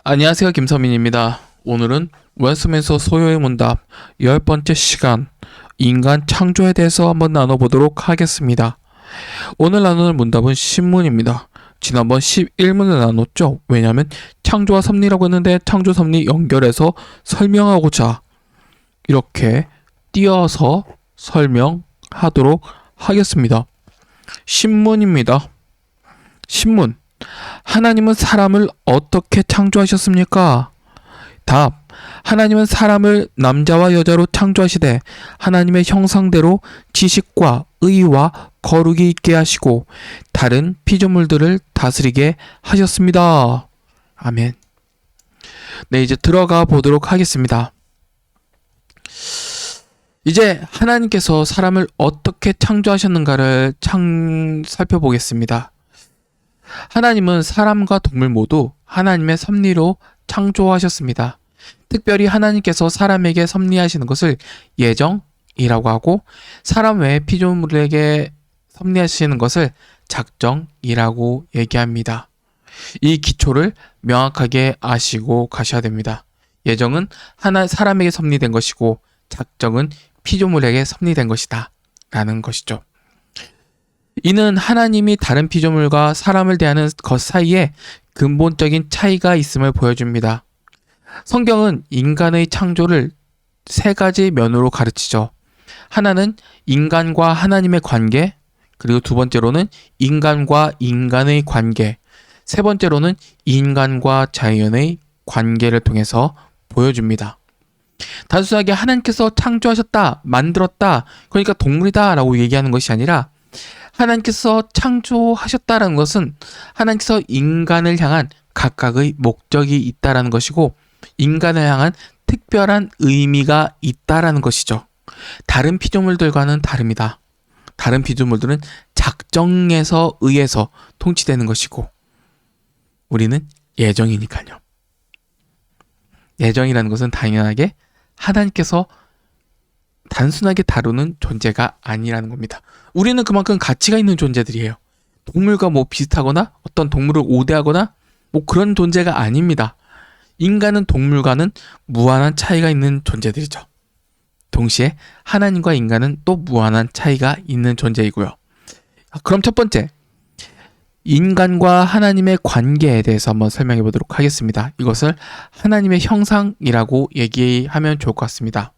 안녕하세요, 김서민입니다. 오늘은 웰스맨서 소요의 문답 10번째 시간 인간 창조에 대해서 한번 나눠보도록 하겠습니다. 오늘 나눌 문답은 신문입니다. 지난번 11문을 나눴죠. 왜냐하면 창조와 섭리라고 했는데 창조 섭리 연결해서 설명하고자 이렇게 띄어서 설명하도록 하겠습니다. 신문입니다. 신문. 하나님은 사람을 어떻게 창조하셨습니까? 답. 하나님은 사람을 남자와 여자로 창조하시되 하나님의 형상대로 지식과 의와 거룩이 있게 하시고 다른 피조물들을 다스리게 하셨습니다. 아멘. 네, 이제 들어가 보도록 하겠습니다. 이제 하나님께서 사람을 어떻게 창조하셨는가를 살펴보겠습니다. 하나님은 사람과 동물 모두 하나님의 섭리로 창조하셨습니다. 특별히 하나님께서 사람에게 섭리하시는 것을 예정이라고 하고 사람 외의 피조물에게 섭리하시는 것을 작정이라고 얘기합니다. 이 기초를 명확하게 아시고 가셔야 됩니다. 예정은 사람에게 섭리된 것이고 작정은 피조물에게 섭리된 것이다 라는 것이죠. 이는 하나님이 다른 피조물과 사람을 대하는 것 사이에 근본적인 차이가 있음을 보여줍니다. 성경은 인간의 창조를 세 가지 면으로 가르치죠. 하나는 인간과 하나님의 관계, 그리고 두 번째로는 인간과 인간의 관계, 세 번째로는 인간과 자연의 관계를 통해서 보여줍니다. 단순하게 하나님께서 창조하셨다, 만들었다, 그러니까 동물이다 라고 얘기하는 것이 아니라 하나님께서 창조하셨다라는 것은 하나님께서 인간을 향한 각각의 목적이 있다라는 것이고 인간을 향한 특별한 의미가 있다라는 것이죠. 다른 피조물들과는 다릅니다. 다른 피조물들은 작정에서 의해서 통치되는 것이고 우리는 예정이니까요. 예정이라는 것은 당연하게 하나님께서 단순하게 다루는 존재가 아니라는 겁니다. 우리는 그만큼 가치가 있는 존재들이에요. 동물과 비슷하거나 어떤 동물을 오대하거나 그런 존재가 아닙니다. 인간은 동물과는 무한한 차이가 있는 존재들이죠. 동시에 하나님과 인간은 또 무한한 차이가 있는 존재이고요. 그럼 첫 번째, 인간과 하나님의 관계에 대해서 한번 설명해 보도록 하겠습니다. 이것을 하나님의 형상이라고 얘기하면 좋을 것 같습니다.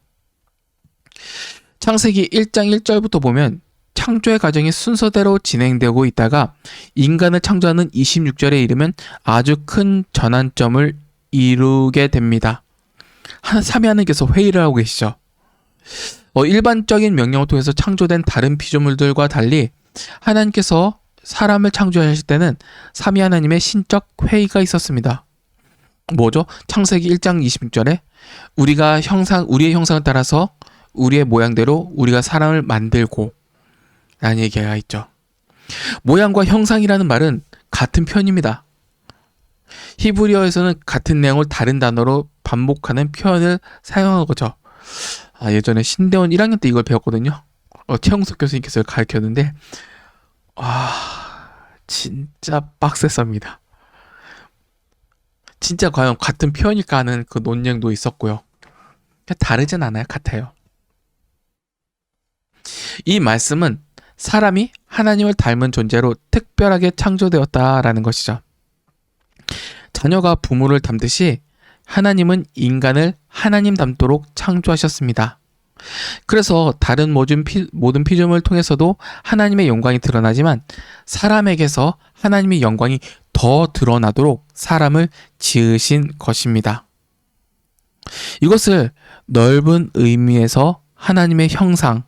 창세기 1장 1절부터 보면 창조의 과정이 순서대로 진행되고 있다가 인간을 창조하는 26절에 이르면 아주 큰 전환점을 이루게 됩니다. 삼위 하나님께서 회의를 하고 계시죠. 일반적인 명령을 통해서 창조된 다른 피조물들과 달리 하나님께서 사람을 창조하실 때는 삼위 하나님의 신적 회의가 있었습니다. 뭐죠? 창세기 1장 26절에 우리의 형상을 따라서 우리의 모양대로 우리가 사람을 만들고 라는 얘기가 있죠. 모양과 형상이라는 말은 같은 표현입니다. 히브리어에서는 같은 내용을 다른 단어로 반복하는 표현을 사용한 거죠. 예전에 신대원 1학년 때 이걸 배웠거든요. 최홍석 교수님께서 가르쳤는데 진짜 빡셌습니다. 진짜 과연 같은 표현일까 하는 그 논쟁도 있었고요. 다르진 않아요. 같아요. 이 말씀은 사람이 하나님을 닮은 존재로 특별하게 창조되었다라는 것이죠. 자녀가 부모를 닮듯이 하나님은 인간을 하나님 닮도록 창조하셨습니다. 그래서 다른 모든 피조물을 통해서도 하나님의 영광이 드러나지만 사람에게서 하나님의 영광이 더 드러나도록 사람을 지으신 것입니다. 이것을 넓은 의미에서 하나님의 형상,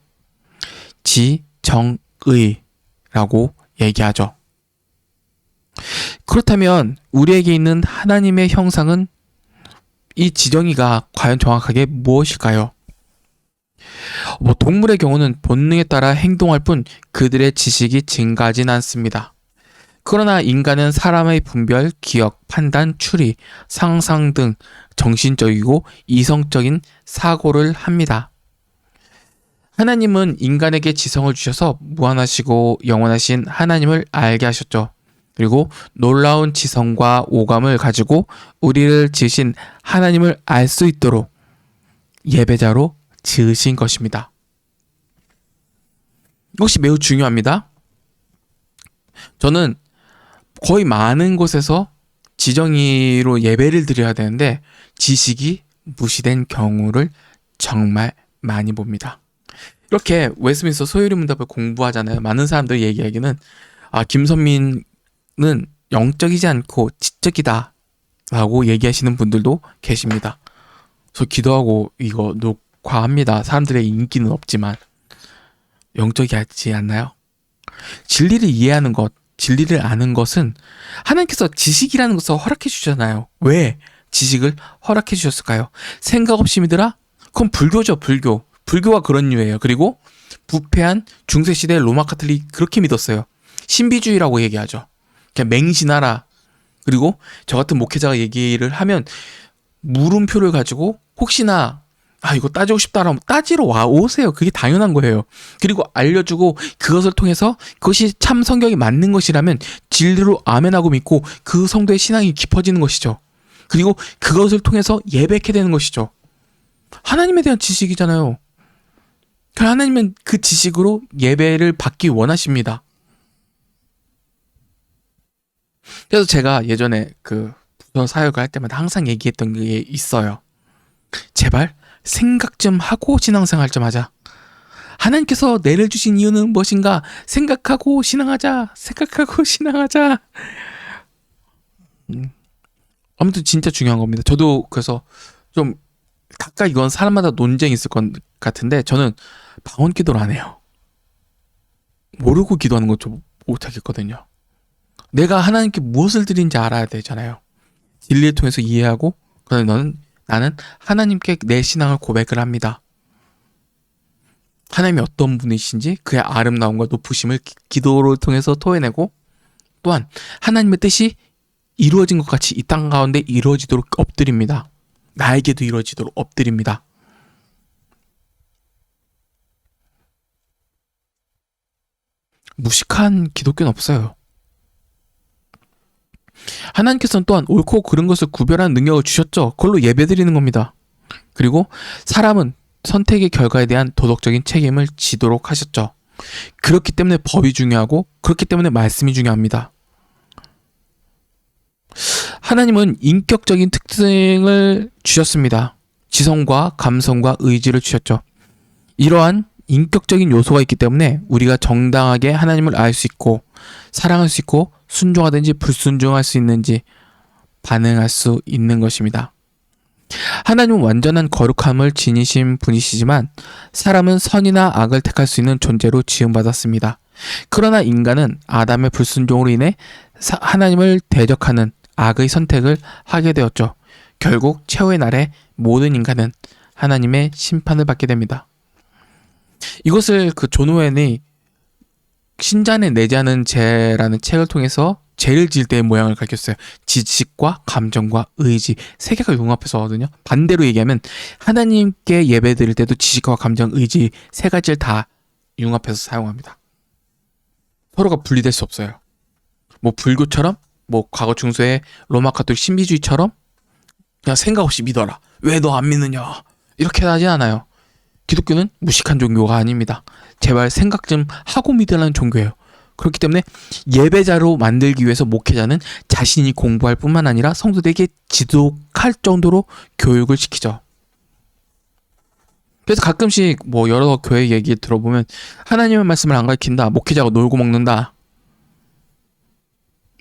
지정의라고 얘기하죠. 그렇다면 우리에게 있는 하나님의 형상은 이 지정의가 과연 정확하게 무엇일까요? 동물의 경우는 본능에 따라 행동할 뿐 그들의 지식이 증가하진 않습니다. 그러나 인간은 사람의 분별, 기억, 판단, 추리, 상상 등 정신적이고 이성적인 사고를 합니다. 하나님은 인간에게 지성을 주셔서 무한하시고 영원하신 하나님을 알게 하셨죠. 그리고 놀라운 지성과 오감을 가지고 우리를 지으신 하나님을 알 수 있도록 예배자로 지으신 것입니다. 이것이 매우 중요합니다. 저는 거의 많은 곳에서 지정의로 예배를 드려야 되는데 지식이 무시된 경우를 정말 많이 봅니다. 이렇게 웨스민스터 소요리 문답을 공부하잖아요. 많은 사람들이 얘기하기는 김선민은 영적이지 않고 지적이다 라고 얘기하시는 분들도 계십니다. 저 기도하고 이거 녹화합니다. 사람들의 인기는 없지만 영적이지 않나요? 진리를 이해하는 것, 진리를 아는 것은 하나님께서 지식이라는 것을 허락해 주잖아요. 왜 지식을 허락해 주셨을까요? 생각 없이 믿으라? 그건 불교죠. 불교가 그런 류예요. 그리고 부패한 중세시대 로마 카톨릭 그렇게 믿었어요. 신비주의라고 얘기하죠. 그냥 맹신하라. 그리고 저 같은 목회자가 얘기를 하면 물음표를 가지고 혹시나 이거 따지고 싶다라면 따지러 오세요. 그게 당연한 거예요. 그리고 알려주고 그것을 통해서 그것이 참 성경이 맞는 것이라면 진리로 아멘하고 믿고 그 성도의 신앙이 깊어지는 것이죠. 그리고 그것을 통해서 예배하게 되는 것이죠. 하나님에 대한 지식이잖아요. 하나님은 그 지식으로 예배를 받기 원하십니다. 그래서 제가 예전에 그 부서 사역을 할 때마다 항상 얘기했던 게 있어요. 제발 생각 좀 하고 신앙생활 좀 하자. 하나님께서 내를 주신 이유는 무엇인가? 생각하고 신앙하자. 아무튼 진짜 중요한 겁니다. 저도 그래서 좀 각각 이건 사람마다 논쟁이 있을 것 같은데 저는 방언 기도를 안 해요. 모르고 기도하는 거 좀 못하겠거든요. 내가 하나님께 무엇을 드린지 알아야 되잖아요. 진리를 통해서 이해하고 그다음에 나는 하나님께 내 신앙을 고백을 합니다. 하나님이 어떤 분이신지 그의 아름다움과 높으심을 기도를 통해서 토해내고 또한 하나님의 뜻이 이루어진 것 같이 이 땅 가운데 이루어지도록 엎드립니다. 나에게도 이루어지도록 엎드립니다. 무식한 기독교는 없어요. 하나님께서는 또한 옳고 그른 것을 구별하는 능력을 주셨죠. 그걸로 예배드리는 겁니다. 그리고 사람은 선택의 결과에 대한 도덕적인 책임을 지도록 하셨죠. 그렇기 때문에 법이 중요하고 그렇기 때문에 말씀이 중요합니다. 하나님은 인격적인 특징을 주셨습니다. 지성과 감성과 의지를 주셨죠. 이러한 인격적인 요소가 있기 때문에 우리가 정당하게 하나님을 알 수 있고 사랑할 수 있고 순종하든지 불순종할 수 있는지 반응할 수 있는 것입니다. 하나님은 완전한 거룩함을 지니신 분이시지만 사람은 선이나 악을 택할 수 있는 존재로 지음받았습니다. 그러나 인간은 아담의 불순종으로 인해 하나님을 대적하는 악의 선택을 하게 되었죠. 결국 최후의 날에 모든 인간은 하나님의 심판을 받게 됩니다. 이것을 존 오웬이 신잔에 내지 않은 죄라는 책을 통해서 죄를 지을 때의 모양을 가르쳤어요. 지식과 감정과 의지 세 개가 융합해서 하거든요. 반대로 얘기하면 하나님께 예배 드릴 때도 지식과 감정, 의지 세 가지를 다 융합해서 사용합니다. 서로가 분리될 수 없어요. 뭐 불교처럼 과거 중세의 로마 카톨릭 신비주의처럼 그냥 생각 없이 믿어라. 왜 너 안 믿느냐. 이렇게 하지 않아요. 기독교는 무식한 종교가 아닙니다. 제발 생각 좀 하고 믿으라는 종교예요. 그렇기 때문에 예배자로 만들기 위해서 목회자는 자신이 공부할 뿐만 아니라 성도들에게 지독할 정도로 교육을 시키죠. 그래서 가끔씩 여러 교회 얘기 들어보면 하나님의 말씀을 안 가르친다. 목회자가 놀고 먹는다.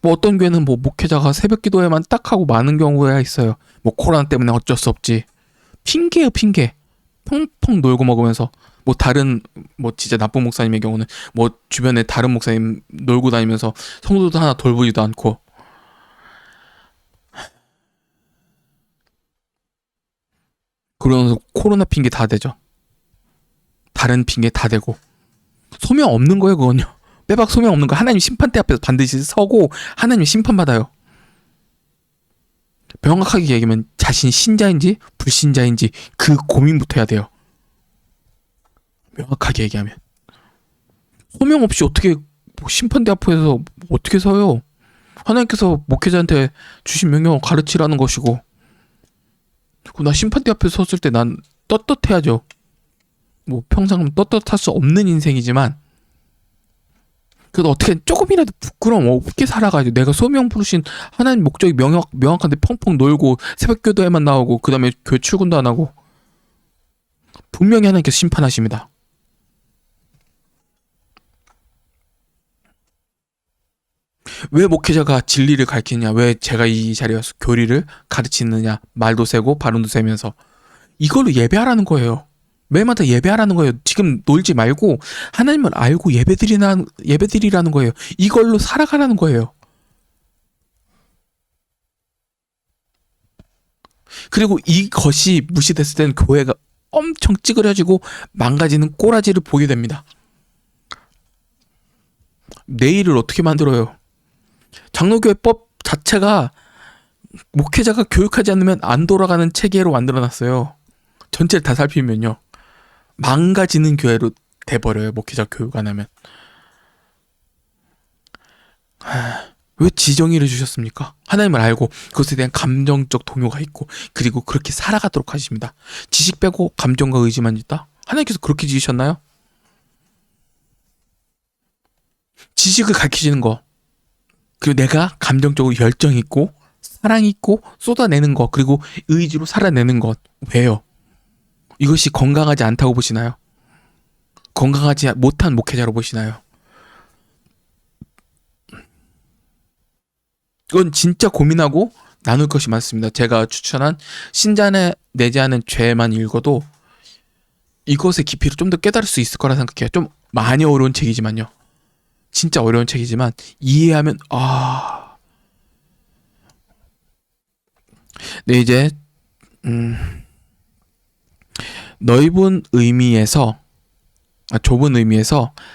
어떤 교회는 목회자가 새벽 기도에만 딱 하고 많은 경우가 있어요. 코로나 때문에 어쩔 수 없지. 핑계예요, 핑계. 펑펑 놀고 먹으면서 다른 진짜 나쁜 목사님의 경우는 주변에 다른 목사님 놀고 다니면서 성도도 하나 돌보지도 않고 그러면서 코로나 핑계 다 대죠. 다른 핑계 다 대고 소명 없는 거예요. 그건요. 빼박 소명 없는 거. 하나님 심판대 앞에서 반드시 서고 하나님 심판받아요. 명확하게 얘기하면 자신이 신자인지 불신자인지 그 고민부터 해야 돼요. 명확하게 얘기하면 소명 없이 어떻게 심판대 앞에서 어떻게 서요? 하나님께서 목회자한테 주신 명령을 가르치라는 것이고, 나 심판대 앞에 섰을 때 난 떳떳해야죠. 뭐 평생 떳떳할 수 없는 인생이지만 그래도 어떻게 조금이라도 부끄러움 없게 살아가지고, 내가 소명 부르신 하나님 목적이 명확한데 펑펑 놀고 새벽 교도에만 나오고 그 다음에 교회 출근도 안 하고, 분명히 하나님께서 심판하십니다. 왜 목회자가 진리를 가르치냐, 왜 제가 이 자리에 와서 교리를 가르치느냐, 말도 세고 발음도 세면서 이걸로 예배하라는 거예요. 매일마다 예배하라는 거예요. 지금 놀지 말고 하나님을 알고 예배드리라는 거예요. 이걸로 살아가라는 거예요. 그리고 이것이 무시됐을 때는 교회가 엄청 찌그러지고 망가지는 꼬라지를 보게 됩니다. 내일을 어떻게 만들어요? 장로교회법 자체가 목회자가 교육하지 않으면 안 돌아가는 체계로 만들어놨어요. 전체를 다 살피면요, 망가지는 교회로 돼버려요. 목회자 교육 안 하면. 왜 지정의를 주셨습니까? 하나님을 알고 그것에 대한 감정적 동요가 있고, 그리고 그렇게 살아가도록 하십니다. 지식 빼고 감정과 의지만 있다? 하나님께서 그렇게 지으셨나요? 지식을 가르치는 거, 그리고 내가 감정적으로 열정 있고 사랑 있고 쏟아내는 것, 그리고 의지로 살아내는 것, 왜요? 이것이 건강하지 않다고 보시나요? 건강하지 못한 목회자로 보시나요? 이건 진짜 고민하고 나눌 것이 많습니다. 제가 추천한 신자의 내지 않은 죄만 읽어도 이것의 깊이를 좀 더 깨달을 수 있을 거라 생각해요. 좀 많이 어려운 책이지만요. 진짜 어려운 책이지만 이해하면 네, 이제 좁은 의미에서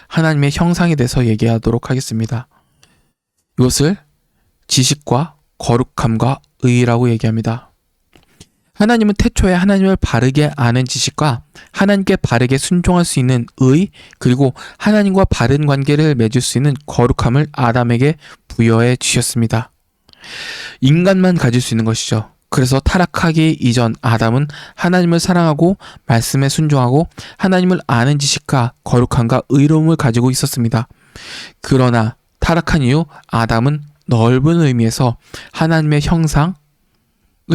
하나님의 형상에 대해서 얘기하도록 하겠습니다. 이것을 지식과 거룩함과 의라고 얘기합니다. 하나님은 태초에 하나님을 바르게 아는 지식과 하나님께 바르게 순종할 수 있는 의, 그리고 하나님과 바른 관계를 맺을 수 있는 거룩함을 아담에게 부여해 주셨습니다. 인간만 가질 수 있는 것이죠. 그래서 타락하기 이전 아담은 하나님을 사랑하고 말씀에 순종하고 하나님을 아는 지식과 거룩함과 의로움을 가지고 있었습니다. 그러나 타락한 이후 아담은 넓은 의미에서 하나님의 형상을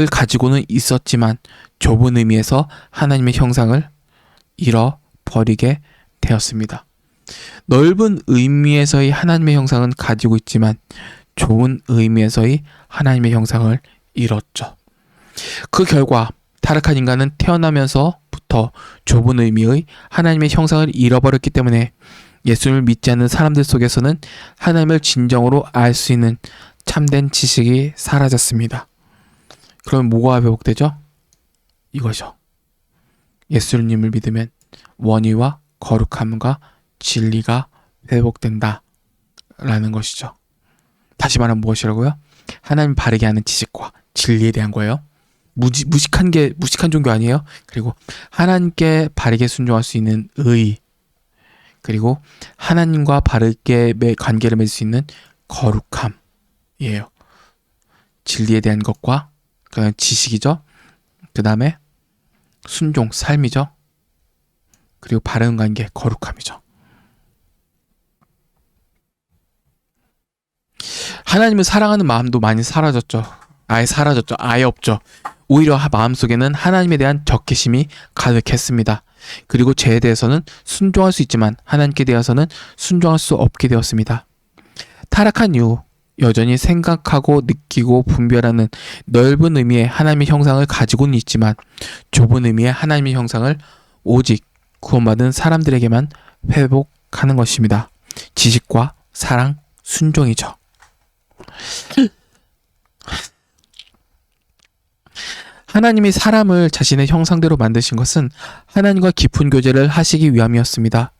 가지고는 있었지만 좁은 의미에서 하나님의 형상을 잃어버리게 되었습니다. 넓은 의미에서의 하나님의 형상은 가지고 있지만 좁은 의미에서의 하나님의 형상을 잃었죠. 그 결과 타락한 인간은 태어나면서부터 좁은 의미의 하나님의 형상을 잃어버렸기 때문에 예수를 믿지 않는 사람들 속에서는 하나님을 진정으로 알 수 있는 참된 지식이 사라졌습니다. 그럼 뭐가 회복되죠? 이거죠. 예수님을 믿으면 원의와 거룩함과 진리가 회복된다 라는 것이죠. 다시 말하면 무엇이라고요? 하나님 바르게 아는 지식과 진리에 대한 거예요. 무식한 종교 아니에요. 그리고 하나님께 바르게 순종할 수 있는 의, 그리고 하나님과 바르게 관계를 맺을 수 있는 거룩함이에요. 진리에 대한 것과 그다음에 지식이죠. 그 다음에 순종, 삶이죠. 그리고 바른 관계, 거룩함이죠. 하나님을 사랑하는 마음도 많이 사라졌죠. 아예 없죠. 오히려 마음속에는 하나님에 대한 적개심이 가득했습니다. 그리고 죄에 대해서는 순종할 수 있지만 하나님께 대해서는 순종할 수 없게 되었습니다. 타락한 이후 여전히 생각하고 느끼고 분별하는 넓은 의미의 하나님의 형상을 가지고는 있지만 좁은 의미의 하나님의 형상을 오직 구원받은 사람들에게만 회복하는 것입니다. 지식과 사랑, 순종이죠. 하나님이 사람을 자신의 형상대로 만드신 것은 하나님과 깊은 교제를 하시기 위함이었습니다.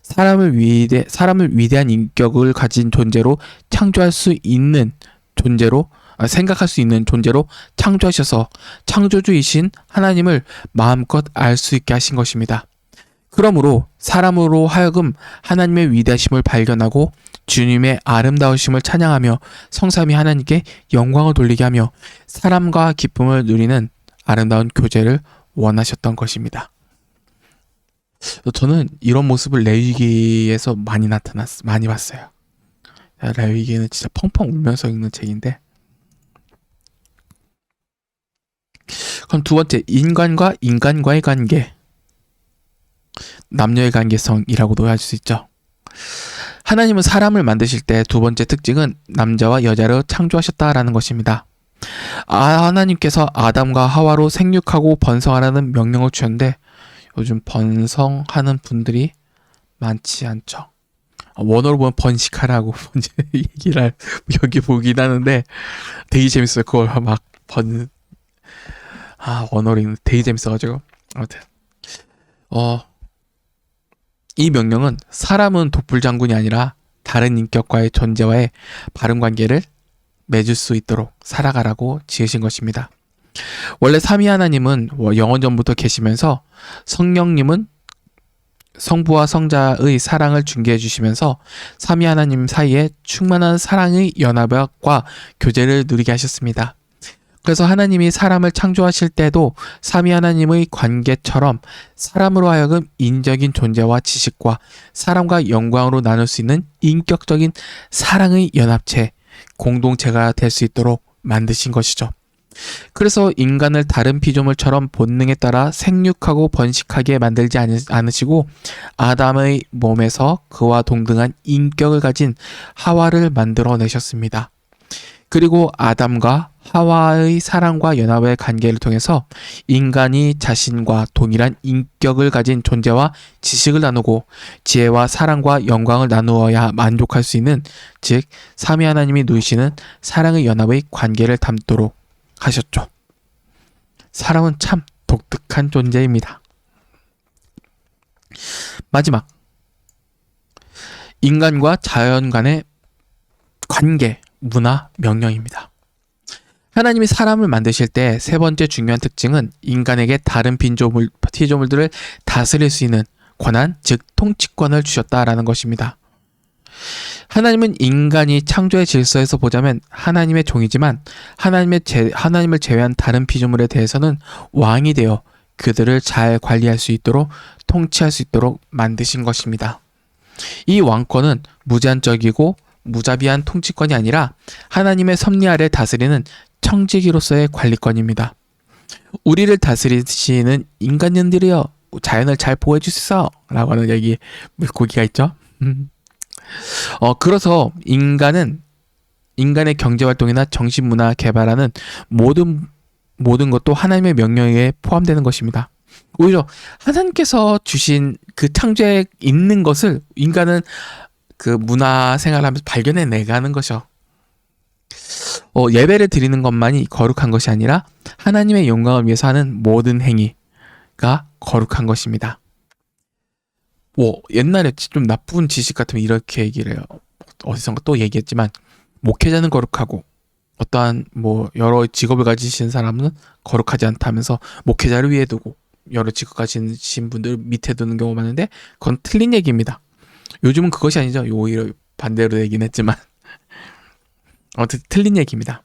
사람을 위대한 인격을 가진 존재로 창조할 수 있는 존재로 생각할 수 있는 존재로 창조하셔서 창조주이신 하나님을 마음껏 알 수 있게 하신 것입니다. 그러므로 사람으로 하여금 하나님의 위대하심을 발견하고 주님의 아름다우심을 찬양하며 성삼위 하나님께 영광을 돌리게 하며 사람과 기쁨을 누리는 아름다운 교제를 원하셨던 것입니다. 저는 이런 모습을 레위기에서 많이 봤어요. 레위기는 진짜 펑펑 울면서 읽는 책인데. 그럼 두 번째, 인간과 인간과의 관계. 남녀의 관계성이라고도 할 수 있죠. 하나님은 사람을 만드실 때 두 번째 특징은 남자와 여자를 창조하셨다라는 것입니다. 하나님께서 아담과 하와로 생육하고 번성하라는 명령을 주셨는데 요즘 번성하는 분들이 많지 않죠. 원어로 보면 번식하라고 얘기를 여기 보긴 하는데 되게 재밌어요. 그걸 막 원어로 되게 재밌어가지고. 아무튼 이 명령은 사람은 독불장군이 아니라 다른 인격과의 존재와의 바른 관계를 맺을 수 있도록 살아가라고 지으신 것입니다. 원래 삼위 하나님은 영원전부터 계시면서 성령님은 성부와 성자의 사랑을 중개해 주시면서 삼위 하나님 사이에 충만한 사랑의 연합과 교제를 누리게 하셨습니다. 그래서 하나님이 사람을 창조하실 때도 삼위 하나님의 관계처럼 사람으로 하여금 인적인 존재와 지식과 사람과 영광으로 나눌 수 있는 인격적인 사랑의 연합체, 공동체가 될 수 있도록 만드신 것이죠. 그래서 인간을 다른 피조물처럼 본능에 따라 생육하고 번식하게 만들지 않으시고 아담의 몸에서 그와 동등한 인격을 가진 하와를 만들어내셨습니다. 그리고 아담과 하와의 사랑과 연합의 관계를 통해서 인간이 자신과 동일한 인격을 가진 존재와 지식을 나누고 지혜와 사랑과 영광을 나누어야 만족할 수 있는, 즉 삼위 하나님이 누리시는 사랑의 연합의 관계를 담도록 하셨죠. 사람은 참 독특한 존재입니다. 마지막, 인간과 자연 간의 관계, 문화, 명령입니다. 하나님이 사람을 만드실 때 세 번째 중요한 특징은 인간에게 다른 피조물들을 다스릴 수 있는 권한, 즉 통치권을 주셨다라는 것입니다. 하나님은 인간이 창조의 질서에서 보자면 하나님의 종이지만 하나님을 제외한 다른 피조물에 대해서는 왕이 되어 그들을 잘 관리할 수 있도록, 통치할 수 있도록 만드신 것입니다. 이 왕권은 무제한적이고 무자비한 통치권이 아니라 하나님의 섭리 아래 다스리는 청지기로서의 관리권입니다. 우리를 다스리시는 인간년들이여 자연을 잘 보호해 주시소 라고 하는 여기 고기가 있죠. 그래서 인간의 경제활동이나 정신문화 개발하는 모든 것도 하나님의 명령에 포함되는 것입니다. 오히려 하나님께서 주신 그 창조에 있는 것을 인간은 그 문화 생활하면서 발견해내가는 것이요. 예배를 드리는 것만이 거룩한 것이 아니라 하나님의 영광을 위해서 하는 모든 행위가 거룩한 것입니다. 옛날에 좀 나쁜 지식 같으면 이렇게 얘기를 해요. 어디선가 또 얘기했지만 목회자는 거룩하고 어떠한 여러 직업을 가지신 사람은 거룩하지 않다면서 목회자를 위에 두고 여러 직업 가지신 분들 밑에 두는 경우가 많은데 그건 틀린 얘기입니다. 요즘은 그것이 아니죠. 오히려 반대로 되긴 했지만 아무튼 틀린 얘기입니다.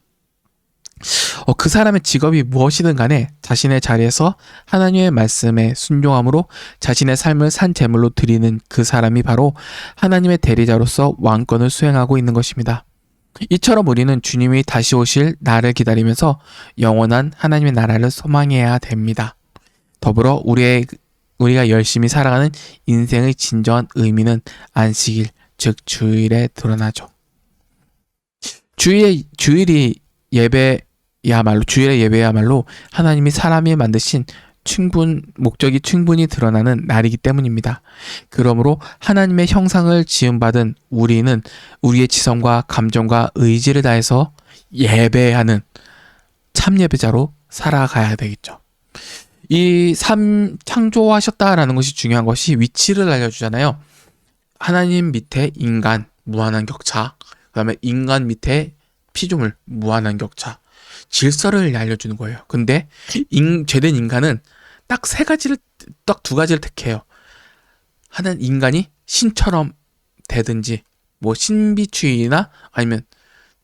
그 사람의 직업이 무엇이든 간에 자신의 자리에서 하나님의 말씀에 순종함으로 자신의 삶을 산 제물로 드리는 그 사람이 바로 하나님의 대리자로서 왕권을 수행하고 있는 것입니다. 이처럼 우리는 주님이 다시 오실 날을 기다리면서 영원한 하나님의 나라를 소망해야 됩니다. 더불어 우리가 열심히 살아가는 인생의 진정한 의미는 안식일, 즉 주일에 드러나죠. 주일의 예배야말로 하나님이 사람이 만드신 목적이 충분히 드러나는 날이기 때문입니다. 그러므로 하나님의 형상을 지음받은 우리는 우리의 지성과 감정과 의지를 다해서 예배하는 참예배자로 살아가야 되겠죠. 이 창조하셨다라는 것이 중요한 것이 위치를 알려주잖아요. 하나님 밑에 인간, 무한한 격차, 그 다음에 인간 밑에 피조물, 무한한 격차, 질서를 알려주는 거예요. 근데 죄된 인간은 딱 두 가지를 택해요. 하나는 인간이 신처럼 되든지 뭐 신비주의나 아니면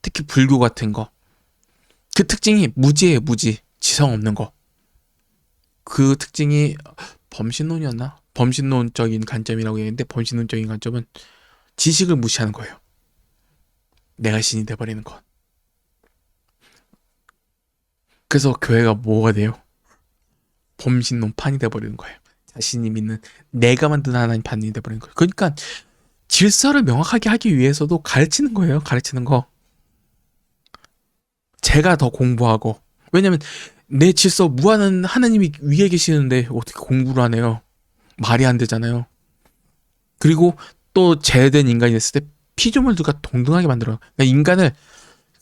특히 불교 같은 거. 그 특징이 무지예요, 무지. 지성 없는 거. 그 특징이 범신론이었나? 범신론적인 관점이라고 했는데 범신론적인 관점은 지식을 무시하는 거예요. 내가 신이 돼버리는 것. 그래서 교회가 뭐가 돼요? 범신론판이 돼버리는 거예요. 자신이 믿는 내가 만든 하나님 판이 돼버리는 거예요. 그러니까 질서를 명확하게 하기 위해서도 가르치는 거예요. 가르치는 거. 제가 더 공부하고. 왜냐면 내 질서 무한한 하나님이 위에 계시는데 어떻게 공부를 하네요. 말이 안 되잖아요. 그리고 또 제된 인간이 됐을 때 피조물들과 동등하게 만들어요. 그러니까 인간을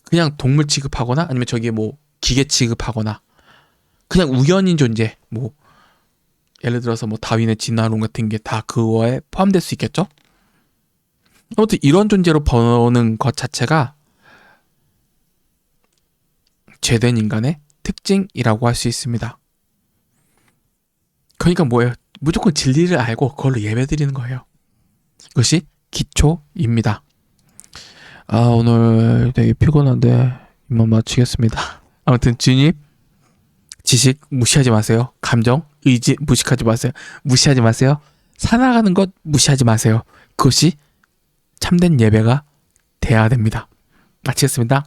그냥 동물 취급하거나 아니면 저기에 뭐 기계 취급하거나 그냥 우연인 존재, 뭐 예를 들어서 뭐 다윈의 진화론 같은 게 다 그거에 포함될 수 있겠죠? 아무튼 이런 존재로 보는 것 자체가 죄된 인간의 특징이라고 할 수 있습니다. 그러니까 뭐예요? 무조건 진리를 알고 그걸로 예배드리는 거예요. 그것이 기초입니다. 오늘 되게 피곤한데 이만 마치겠습니다. 아무튼 주님, 지식 무시하지 마세요. 감정, 의지 무시하지 마세요. 무시하지 마세요. 살아가는 것 무시하지 마세요. 그것이 참된 예배가 돼야 됩니다. 마치겠습니다.